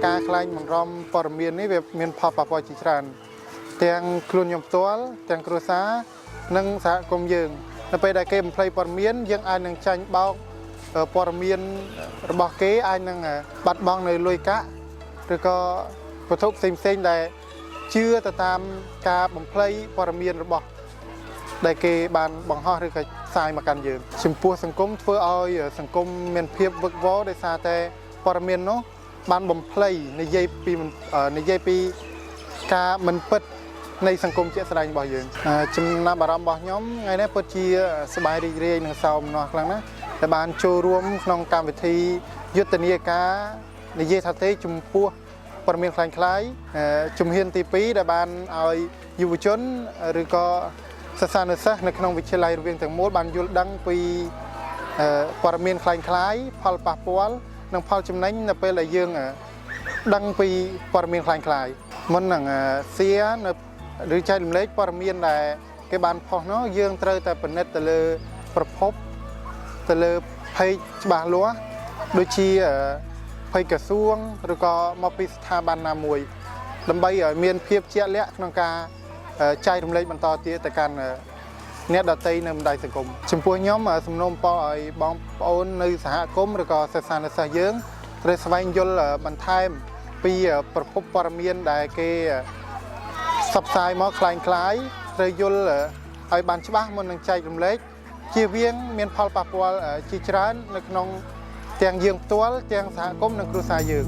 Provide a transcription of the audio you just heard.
ការខ្លាញ់បង្រំព័ត៌មាននេះវាមានផលប៉ះពាល់ជាច្រើនទាំងខ្លួនខ្ញុំផ្ទាល់ទាំងគ្រួសារនិងសហគមន៍យើងនៅពេលដែលគេបំភ្លៃព័ត៌មានយើងអាចនឹងចាញ់បោកព័ត៌មានរបស់គេអាចនឹងបាត់បង់នៅលុយកាក់ឬក៏វត្ថុផ្សេងៗដែលជឿទៅតាមការបំភ្លៃព័ត៌មានរបស់ដែលគេបានបង្ហោះឬក៏ផ្សាយមកកាន់យើងចំពោះសង្គមធ្វើឲ្យសង្គមមានភាពវឹកវរដោយសារតែព័ត៌មាននោះបានបំភ្លៃនិយាយពីការមិនពិតនៃសង្គមជាក់ស្ដែងរបស់យើងចំណាប់អារម្មណ៍របស់ខ្ញុំថ្ងៃនេះពិតជាសប្បាយរីករាយនិងសោមនស្សខ្លាំងណាស់ដែលបានចូលរួមក្នុងកម្មវិធីយុទ្ធនាការនិយាយថាទេចំពោះព័ត៌មានคล้ายៗជំហានទី2ដែលបានឲ្យយុវជនឬក៏សិស្សានុសិស្សនៅក្នុងវិទ្យាល័យរវាងទាំងមូលបានយល់ដឹងពីព័ត៌មានคล้ายៗផលប៉ះពាល់និងផលចំណេញនៅពេលដែលយើងដឹងពីព័ត៌មានคล้ายៗមុននឹងshareនៅឬចែករំលែកព័ត៌មានដែលគេបានផុសនោះយើងត្រូវតែពិនិត្យទៅលើប្រភពទៅលើ page ច្បាស់លាស់ដូចជា page ក្រសួងឬក៏មកពីស្ថាប័នណាមួយដើម្បីឲ្យមានភាពជាក់លាក់ក្នុងការចែករំលែកបន្តទៀតទៅកាន់អ្នកដទៃនៅបណ្ដាញសង្គមចំពោះខ្ញុំសំណូមពរឲ្យបងប្អូននៅសហគមន៍ឬក៏សិស្សានុសិស្សយើងត្រូវស្វែងយល់បន្ថែមពីប្រភពព័ត៌មានដែលគេផ្សព្វផ្សាយមកคล้ายៗត្រូវយល់ឲ្យបានច្បាស់មុននឹងចែករំលែកជៀសវាងមានផលប៉ះពាល់ជាច្រើននៅក្នុងទាំងយើងផ្ទាល់ទាំងសហគមន៍និងគ្រួសារយើង